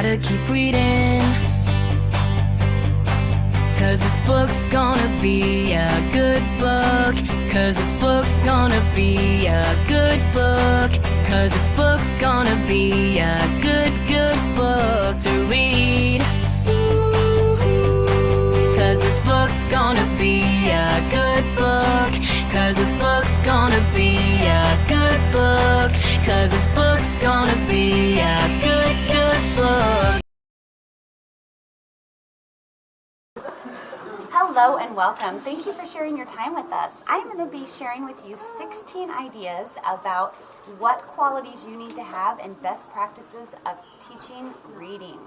gotta keep reading, 'cause this book's gonna be a good book. 'Cause this book's gonna be a good book. 'Cause this book's gonna be a good book to read. 'Cause this book's gonna be a good book. 'Cause this book's gonna be a good book. 'Cause this book's gonna be a good book. Hello and welcome. Thank you for sharing your time with us. I'm going to be sharing with you 16 ideas about what qualities you need to have and best practices of teaching reading.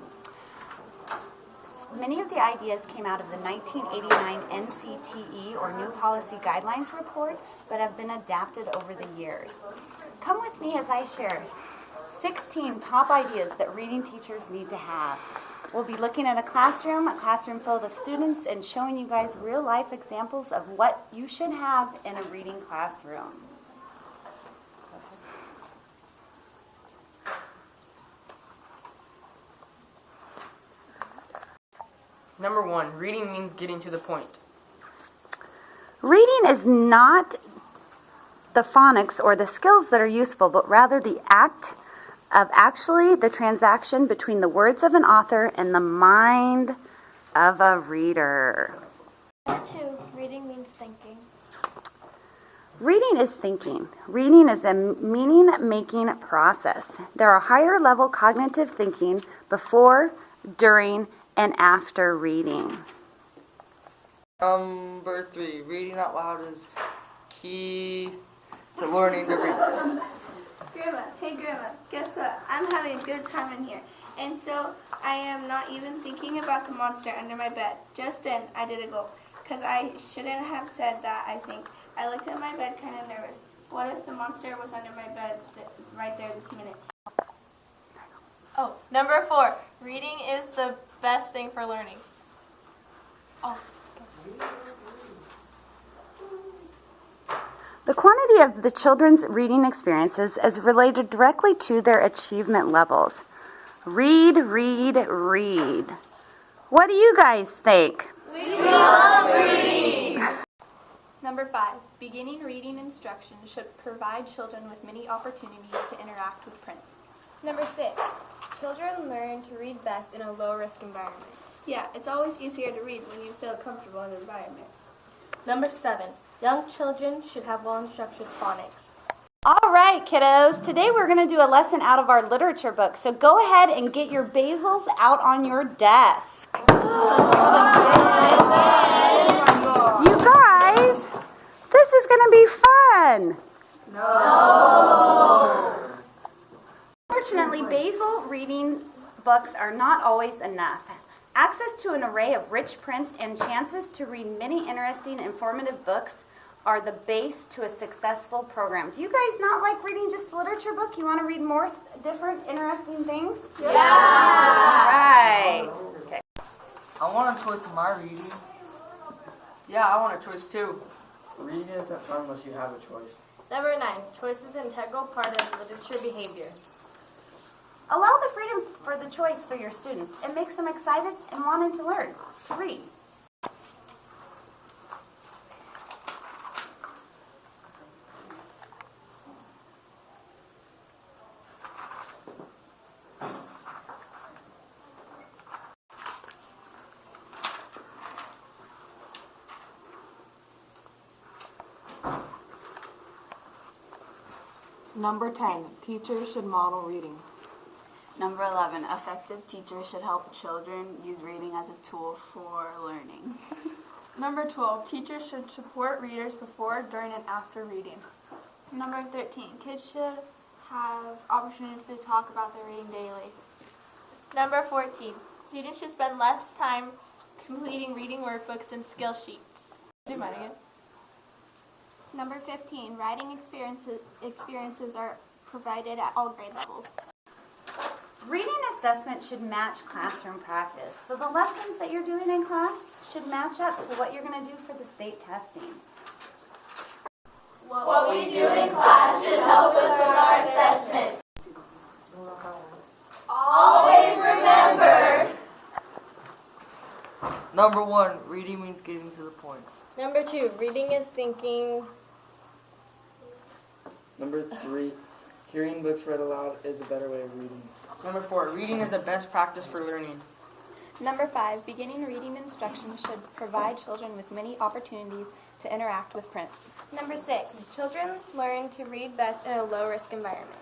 Many of the ideas came out of the 1989 NCTE or New Policy Guidelines report, but have been adapted over the years. Come with me as I share 16 top ideas that reading teachers need to have. We'll be looking at a classroom filled of students, and showing you guys real-life examples of what you should have in a reading classroom. Number 1, reading means getting to the point. Reading is not the phonics or the skills that are useful, but rather the act of actually the transaction between the words of an author and the mind of a reader. Number 2, reading means thinking. Reading is thinking. Reading is a meaning-making process. There are higher level cognitive thinking before, during, and after reading. Number 3, reading out loud is key to learning to read. Grandma, guess what? I'm having a good time in here. And so I am not even thinking about the monster under my bed. Just then, I did a gulp, because I shouldn't have said that, I think. I looked at my bed kind of nervous. What if the monster was under my bed right there this minute? Oh, number 4, reading is the best thing for learning. Oh. The quantity of the children's reading experiences is related directly to their achievement levels. Read, read, read. What do you guys think? We love reading! Number 5, beginning reading instruction should provide children with many opportunities to interact with print. Number 6, children learn to read best in a low-risk environment. Yeah, it's always easier to read when you feel comfortable in the environment. Number 7, young children should have well-instructed phonics. All right, kiddos. Today we're going to do a lesson out of our literature book. So go ahead and get your Basils out on your desk. You guys, this is going to be fun. No. Fortunately, Basil reading books are not always enough. Access to an array of rich print and chances to read many interesting, informative books are the base to a successful program. Do you guys not like reading just the literature book? You want to read more different, interesting things? Yeah. Right. Okay. I want a choice in my reading. Yeah, I want a choice too. Reading isn't fun unless you have a choice. Number 9, choice is an integral part of literature behavior. Allow the freedom for the choice for your students. It makes them excited and wanting to learn, to read. Number 10, teachers should model reading. Number 11, effective teachers should help children use reading as a tool for learning. Number 12, teachers should support readers before, during, and after reading. Number 13, kids should have opportunities to talk about their reading daily. Number 14, students should spend less time completing reading workbooks and skill sheets. Do mine again. Number 15, writing experiences are provided at all grade levels. Reading assessment should match classroom practice. So the lessons that you're doing in class should match up to what you're going to do for the state testing. What we do in class should help us with our assessment. Always remember Number 1, reading means getting to the point. Number 2, reading is thinking. Number 3, hearing books read aloud is a better way of reading. Number 4, reading is a best practice for learning. Number 5, beginning reading instruction should provide children with many opportunities to interact with print. Number 6, children learn to read best in a low-risk environment.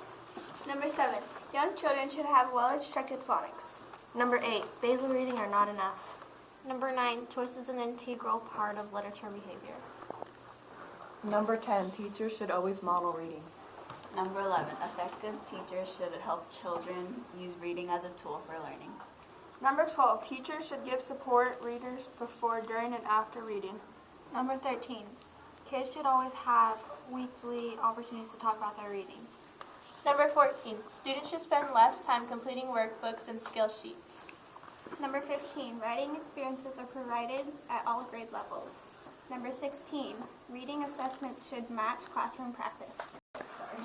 Number 7, young children should have well-instructed phonics. Number 8, basal reading are not enough. Number 9, choice is an integral part of literature behavior. Number 10, teachers should always model reading. Number 11, effective teachers should help children use reading as a tool for learning. Number 12, teachers should give support readers before, during, and after reading. Number 13, kids should always have weekly opportunities to talk about their reading. Number 14, students should spend less time completing workbooks and skill sheets. Number 15, writing experiences are provided at all grade levels. Number 16, reading assessment should match classroom practice.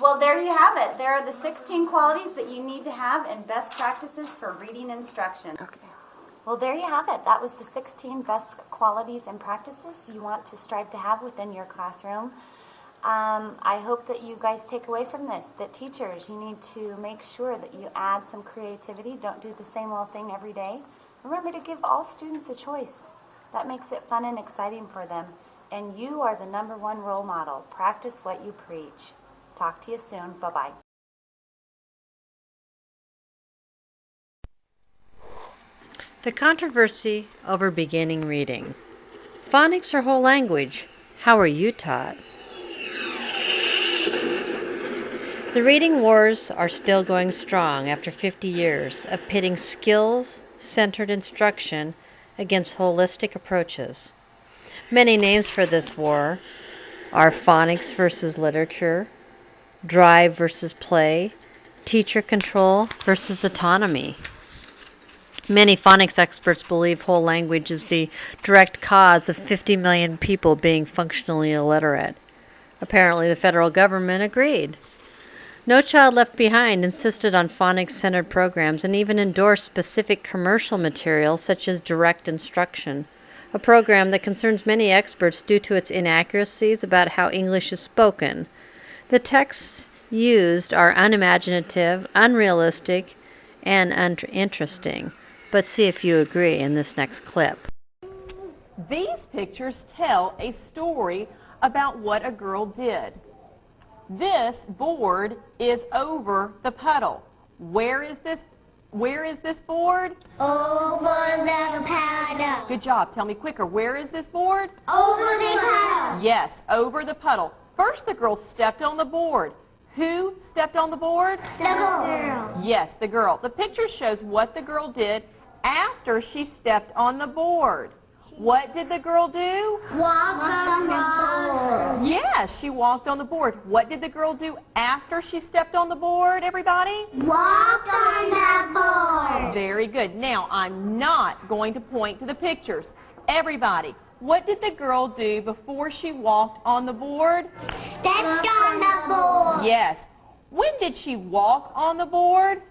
Well, there you have it. There are the 16 qualities that you need to have and best practices for reading instruction. Okay. Well, there you have it. That was the 16 best qualities and practices you want to strive to have within your classroom. I hope that you guys take away from this that teachers, you need to make sure that you add some creativity. Don't do the same old thing every day. Remember to give all students a choice. That makes it fun and exciting for them. And you are the number 1 role model. Practice what you preach. Talk to you soon. Bye-bye. The controversy over beginning reading. Phonics or whole language? How are you taught? The reading wars are still going strong after 50 years of pitting skills-centered instruction against holistic approaches. Many names for this war are phonics versus literature, drive versus play, teacher control versus autonomy. Many phonics experts believe whole language is the direct cause of 50 million people being functionally illiterate. Apparently, the federal government agreed. No Child Left Behind insisted on phonics-centered programs and even endorsed specific commercial material such as direct instruction, a program that concerns many experts due to its inaccuracies about how English is spoken. The texts used are unimaginative, unrealistic, and uninteresting. But see if you agree in this next clip. These pictures tell a story about what a girl did. This board is over the puddle. Where is this board? Over the puddle. Good job. Tell me quicker. Where is this board? Over the puddle. Yes, over the puddle. First, the girl stepped on the board. Who stepped on the board? The girl. Yes, the girl. The picture shows what the girl did after she stepped on the board. What did the girl do? Walk on the board. Yes, she walked on the board. What did the girl do after she stepped on the board, everybody? Walk on the board. Very good. Now, I'm not going to point to the pictures. Everybody, what did the girl do before she walked on the board? Stepped on the board. Yes. When did she walk on the board?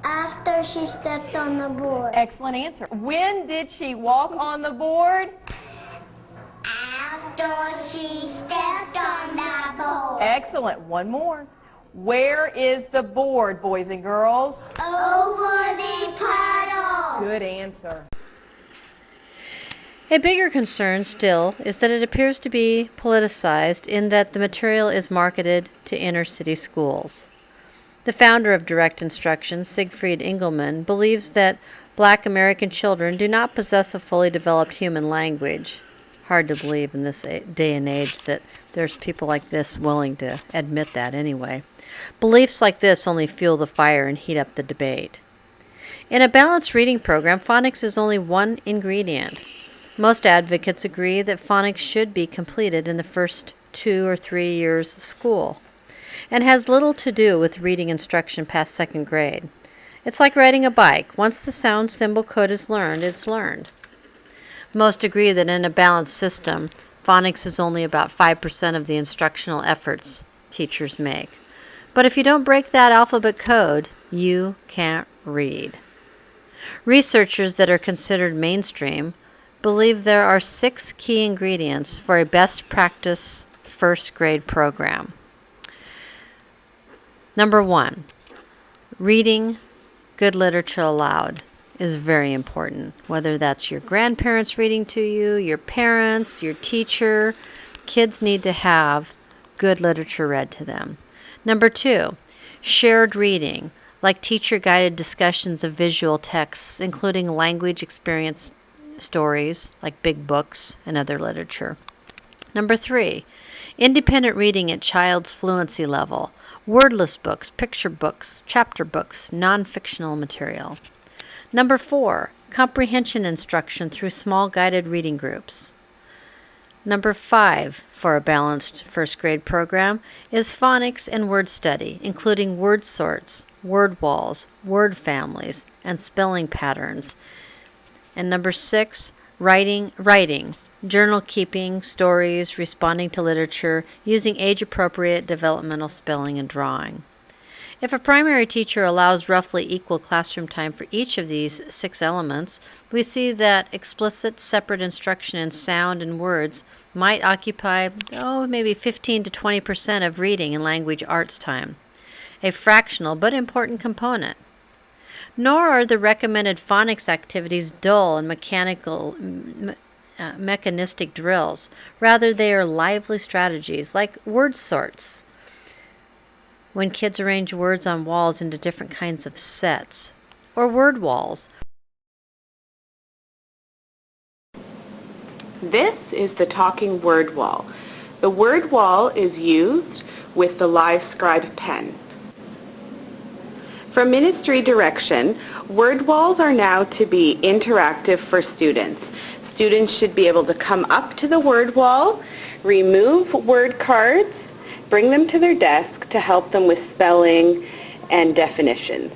After she stepped on the board. Excellent answer. When did she walk on the board? After she stepped on the board. Excellent. One more. Where is the board, boys and girls? Over the puddle. Good answer. A bigger concern still is that it appears to be politicized in that the material is marketed to inner city schools. The founder of direct instruction, Siegfried Engelmann, believes that Black American children do not possess a fully developed human language. Hard to believe in this day and age that there's people like this willing to admit that anyway. Beliefs like this only fuel the fire and heat up the debate. In a balanced reading program, phonics is only one ingredient. Most advocates agree that phonics should be completed in the first 2 or 3 years of school, and has little to do with reading instruction past 2nd grade. It's like riding a bike. Once the sound symbol code is learned, it's learned. Most agree that in a balanced system, phonics is only about 5% of the instructional efforts teachers make. But if you don't break that alphabet code, you can't read. Researchers that are considered mainstream believe there are 6 key ingredients for a best practice first grade program. Number 1, reading good literature aloud is very important. Whether that's your grandparents reading to you, your parents, your teacher, kids need to have good literature read to them. Number 2, shared reading, like teacher-guided discussions of visual texts, including language experience stories, like big books and other literature. Number 3, independent reading at child's fluency level, wordless books, picture books, chapter books, non-fictional material. Number 4, comprehension instruction through small guided reading groups. Number 5 for a balanced first grade program is phonics and word study, including word sorts, word walls, word families, and spelling patterns. And number 6, writing, journal keeping, stories, responding to literature, using age-appropriate developmental spelling and drawing. If a primary teacher allows roughly equal classroom time for each of these 6 elements, we see that explicit separate instruction in sound and words might occupy, maybe 15 to 20% of reading and language arts time, a fractional but important component. Nor are the recommended phonics activities dull and mechanistic drills. Rather, they are lively strategies like word sorts, when kids arrange words on walls into different kinds of sets, or word walls. This is the talking word wall. The word wall is used with the LiveScribe pen. For ministry direction, word walls are now to be interactive for students. Students should be able to come up to the word wall, remove word cards, bring them to their desk to help them with spelling and definitions.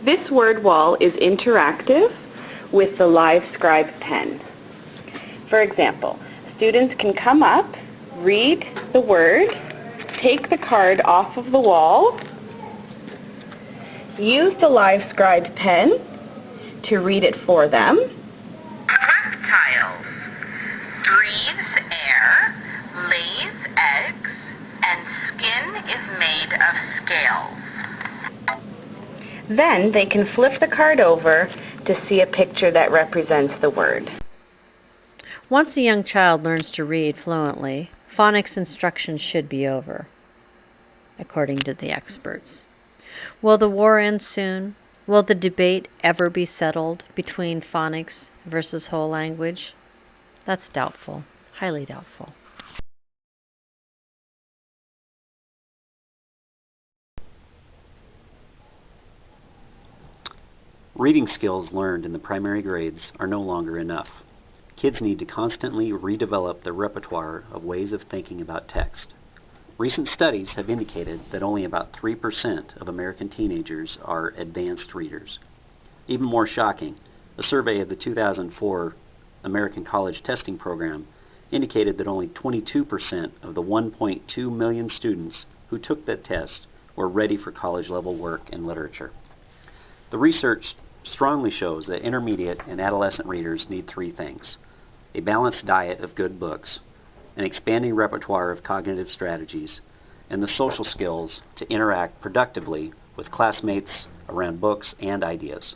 This word wall is interactive with the LiveScribe pen. For example, students can come up, read the word, take the card off of the wall, use the LiveScribe pen to read it for them. Reptiles breathes air, lays eggs, and skin is made of scales. Then they can flip the card over to see a picture that represents the word. Once a young child learns to read fluently, phonics instruction should be over, according to the experts. Will the war end soon? Will the debate ever be settled between phonics versus whole language? That's doubtful, highly doubtful. Reading skills learned in the primary grades are no longer enough. Kids need to constantly redevelop their repertoire of ways of thinking about text. Recent studies have indicated that only about 3% of American teenagers are advanced readers. Even more shocking, a survey of the 2004 American College Testing Program indicated that only 22% of the 1.2 million students who took that test were ready for college-level work in literature. The research strongly shows that intermediate and adolescent readers need 3 things: a balanced diet of good books, an expanding repertoire of cognitive strategies, and the social skills to interact productively with classmates around books and ideas.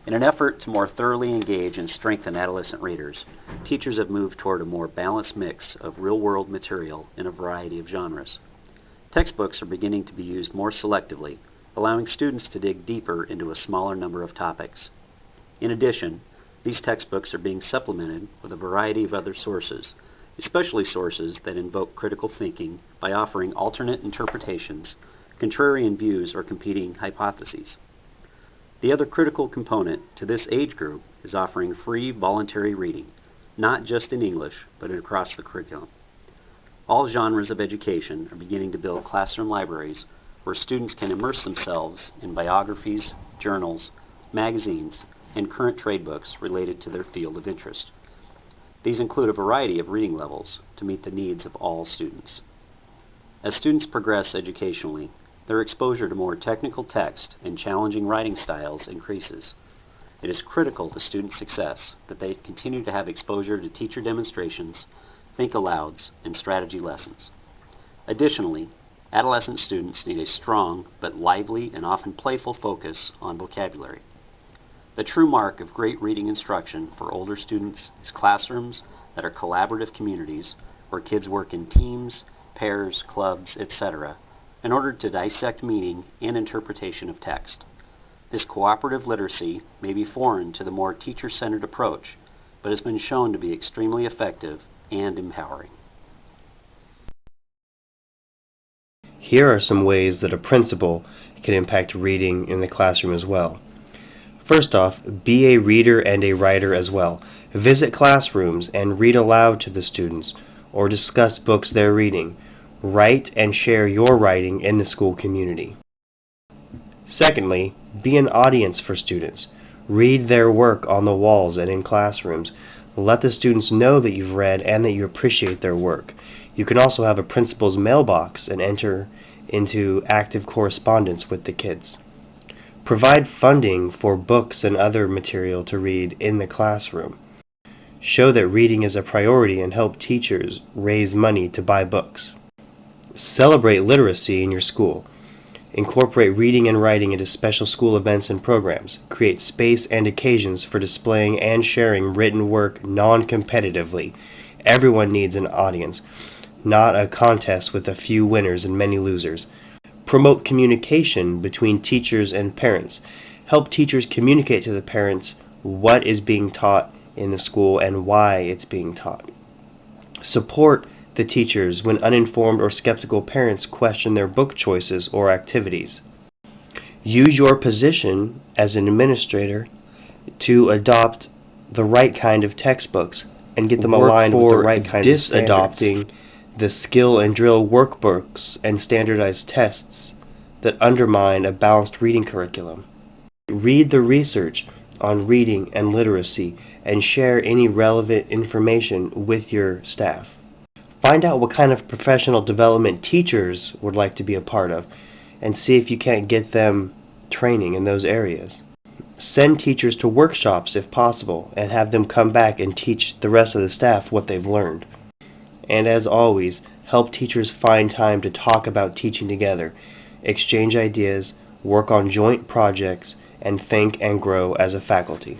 In an effort to more thoroughly engage and strengthen adolescent readers, teachers have moved toward a more balanced mix of real-world material in a variety of genres. Textbooks are beginning to be used more selectively, allowing students to dig deeper into a smaller number of topics. In addition, these textbooks are being supplemented with a variety of other sources, especially sources that invoke critical thinking by offering alternate interpretations, contrarian views, or competing hypotheses. The other critical component to this age group is offering free voluntary reading, not just in English, but across the curriculum. All genres of education are beginning to build classroom libraries where students can immerse themselves in biographies, journals, magazines, and current trade books related to their field of interest. These include a variety of reading levels to meet the needs of all students. As students progress educationally, their exposure to more technical text and challenging writing styles increases. It is critical to student success that they continue to have exposure to teacher demonstrations, think alouds, and strategy lessons. Additionally, adolescent students need a strong but lively and often playful focus on vocabulary. The true mark of great reading instruction for older students is classrooms that are collaborative communities where kids work in teams, pairs, clubs, etc., in order to dissect meaning and interpretation of text. This cooperative literacy may be foreign to the more teacher-centered approach, but has been shown to be extremely effective and empowering. Here are some ways that a principal can impact reading in the classroom as well. First off, be a reader and a writer as well. Visit classrooms and read aloud to the students or discuss books they're reading. Write and share your writing in the school community. Secondly, be an audience for students. Read their work on the walls and in classrooms. Let the students know that you've read and that you appreciate their work. You can also have a principal's mailbox and enter into active correspondence with the kids. Provide funding for books and other material to read in the classroom. Show that reading is a priority and help teachers raise money to buy books. Celebrate literacy in your school. Incorporate reading and writing into special school events and programs. Create space and occasions for displaying and sharing written work non-competitively. Everyone needs an audience, not a contest with a few winners and many losers. Promote communication between teachers and parents. Help teachers communicate to the parents what is being taught in the school and why it's being taught. Support the teachers when uninformed or skeptical parents question their book choices or activities. Use your position as an administrator to adopt the right kind of textbooks and get them aligned with the right kind of standards. Disadopting the skill and drill workbooks and standardized tests that undermine a balanced reading curriculum. Read the research on reading and literacy and share any relevant information with your staff. Find out what kind of professional development teachers would like to be a part of and see if you can't get them training in those areas. Send teachers to workshops if possible and have them come back and teach the rest of the staff what they've learned. And as always, help teachers find time to talk about teaching together, exchange ideas, work on joint projects, and think and grow as a faculty.